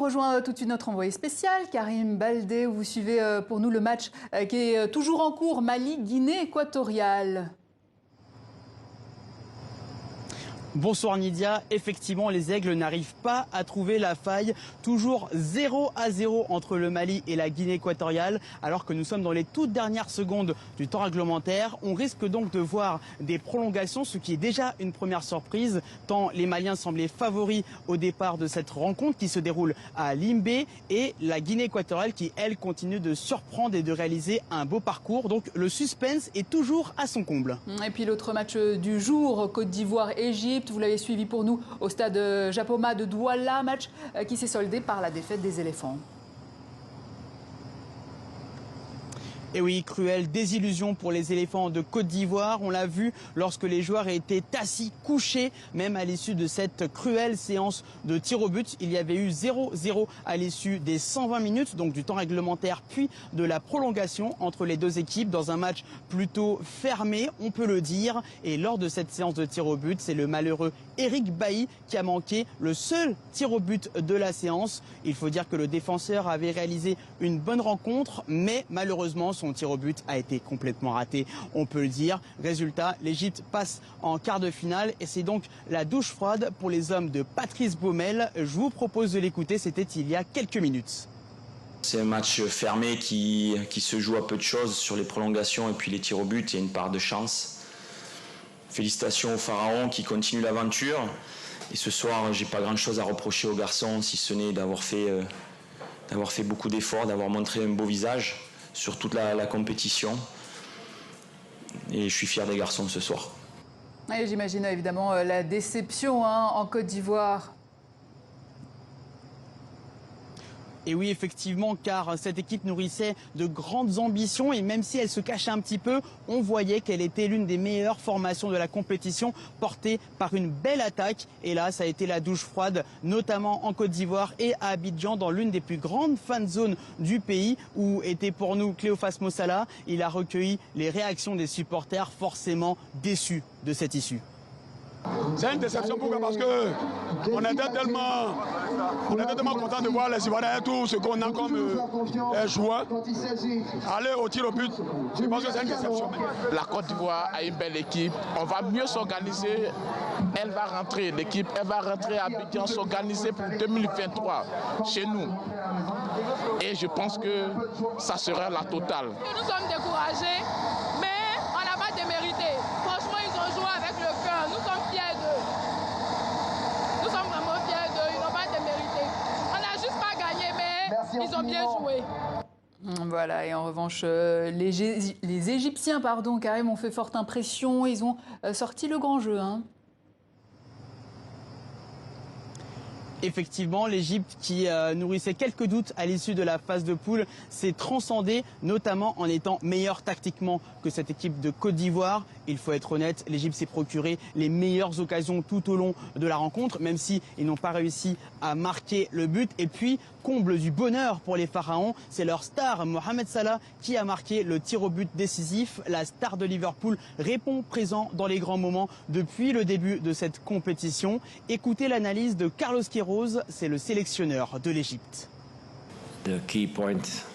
rejoint tout de suite notre envoyé spécial, Karim Baldé, où vous suivez pour nous le match qui est toujours en cours, Mali-Guinée équatoriale. Bonsoir Nidia, effectivement les Aigles n'arrivent pas à trouver la faille, toujours 0-0 entre le Mali et la Guinée équatoriale, alors que nous sommes dans les toutes dernières secondes du temps réglementaire. On risque donc de voir des prolongations, ce qui est déjà une première surprise, tant les Maliens semblaient favoris au départ de cette rencontre qui se déroule à Limbé, et la Guinée équatoriale qui, elle, continue de surprendre et de réaliser un beau parcours. Donc le suspense est toujours à son comble. Et puis l'autre match du jour, Côte d'Ivoire-Égypte. Vous l'avez suivi pour nous au stade Japoma de Douala, match qui s'est soldé par la défaite des éléphants. Et oui, cruelle désillusion pour les éléphants de Côte d'Ivoire. On l'a vu lorsque les joueurs étaient assis, couchés, même à l'issue de cette cruelle séance de tir au but. Il y avait eu 0-0 à l'issue des 120 minutes, donc du temps réglementaire, puis de la prolongation entre les deux équipes dans un match plutôt fermé, on peut le dire. Et lors de cette séance de tir au but, c'est le malheureux Eric Bailly qui a manqué le seul tir au but de la séance. Il faut dire que le défenseur avait réalisé une bonne rencontre, mais malheureusement, son tir au but a été complètement raté, on peut le dire. Résultat, l'Égypte passe en quart de finale et c'est donc la douche froide pour les hommes de Patrice Baumel. Je vous propose de l'écouter, c'était il y a quelques minutes. C'est un match fermé qui se joue à peu de choses sur les prolongations et puis les tirs au but, il y a une part de chance. Félicitations aux Pharaons qui continuent l'aventure. Et ce soir, j'ai pas grand-chose à reprocher aux garçons, si ce n'est d'avoir fait beaucoup d'efforts, d'avoir montré un beau visage sur toute la compétition. Et je suis fier des garçons ce soir. Et j'imagine évidemment la déception en Côte d'Ivoire. Et oui, effectivement, car cette équipe nourrissait de grandes ambitions et même si elle se cachait un petit peu, on voyait qu'elle était l'une des meilleures formations de la compétition, portée par une belle attaque. Et là, ça a été la douche froide, notamment en Côte d'Ivoire et à Abidjan, dans l'une des plus grandes fan zones du pays, où était pour nous Cléophas Mossala. Il a recueilli les réactions des supporters forcément déçus de cette issue. C'est une déception pourquoi? Parce que on était tellement contents de voir les Ivoiriens, tout ce qu'on a comme joueurs aller au tir au but. Je pense que c'est une déception. La Côte d'Ivoire a une belle équipe. On va mieux s'organiser. Elle va rentrer, l'équipe, elle va rentrer à Abidjan, s'organiser pour 2023 chez nous. Et je pense que ça sera la totale. Nous sommes découragés, mais on n'a pas démérité. Franchement, ils ont joué avec le cœur. Nous sommes fiers d'eux. Nous sommes vraiment fiers d'eux. Ils n'ont pas démérité. On n'a juste pas gagné, mais ils ont bien joué. Voilà, et en revanche, les Égyptiens, Karim, ont fait forte impression. Ils ont sorti le grand jeu. Effectivement, l'Égypte qui nourrissait quelques doutes à l'issue de la phase de poule s'est transcendée, notamment en étant meilleure tactiquement que cette équipe de Côte d'Ivoire. Il faut être honnête, l'Égypte s'est procuré les meilleures occasions tout au long de la rencontre, même si ils n'ont pas réussi à marquer le but. Et puis, comble du bonheur pour les Pharaons, c'est leur star Mohamed Salah qui a marqué le tir au but décisif. La star de Liverpool répond présent dans les grands moments depuis le début de cette compétition. Écoutez l'analyse de Carlos Queiroz, c'est le sélectionneur de l'Égypte.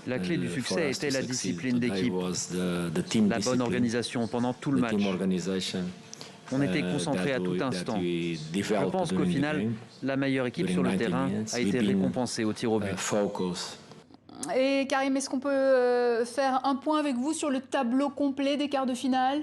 La clé du succès était la discipline d'équipe, la bonne organisation pendant tout le match. On était concentrés à tout instant. Je pense qu'au final, la meilleure équipe sur le terrain a été récompensée au tir au but. Et Karim, est-ce qu'on peut faire un point avec vous sur le tableau complet des quarts de finale ?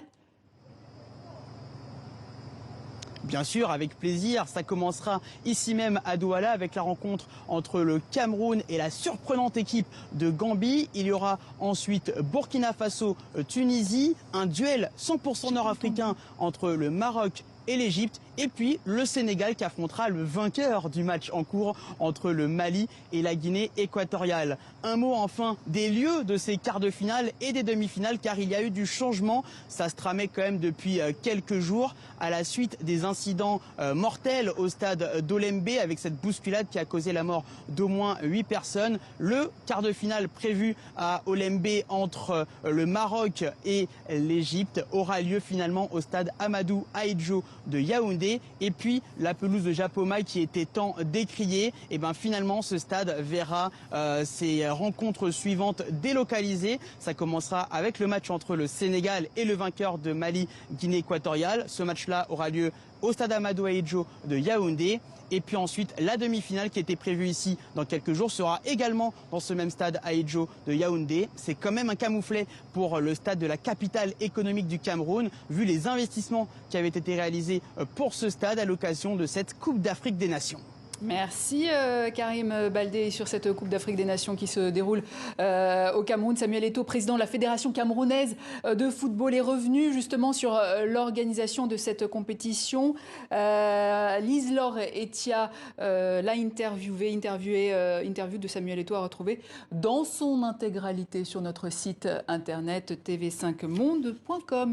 Bien sûr, avec plaisir. Ça commencera ici même à Douala avec la rencontre entre le Cameroun et la surprenante équipe de Gambie. Il y aura ensuite Burkina Faso-Tunisie, un duel 100% nord-africain entre le Maroc et l'Égypte, et puis le Sénégal qui affrontera le vainqueur du match en cours entre le Mali et la Guinée équatoriale. Un mot enfin des lieux de ces quarts de finale et des demi-finales, car il y a eu du changement. Ça se tramait quand même depuis quelques jours à la suite des incidents mortels au stade d'Olembe avec cette bousculade qui a causé la mort d'au moins 8 personnes. Le quart de finale prévu à Olembe entre le Maroc et l'Égypte aura lieu finalement au stade Amadou Ahidjo de Yaoundé. Et puis la pelouse de Japoma qui était tant décriée. Et bien finalement ce stade verra ses rencontres suivantes délocalisées. Ça commencera avec le match entre le Sénégal et le vainqueur de Mali-Guinée équatoriale. Ce match-là aura lieu au stade Amadou Ahidjo de Yaoundé. Et puis ensuite, la demi-finale qui était prévue ici dans quelques jours sera également dans ce même stade Ahidjo de Yaoundé. C'est quand même un camouflet pour le stade de la capitale économique du Cameroun, vu les investissements qui avaient été réalisés pour ce stade à l'occasion de cette Coupe d'Afrique des Nations. Merci Karim Baldé sur cette Coupe d'Afrique des Nations qui se déroule au Cameroun. Samuel Eto'o, président de la Fédération camerounaise de football, est revenu justement sur l'organisation de cette compétition. Lise-Laure Etia l'a interview de Samuel Eto'o à retrouver dans son intégralité sur notre site internet tv5monde.com.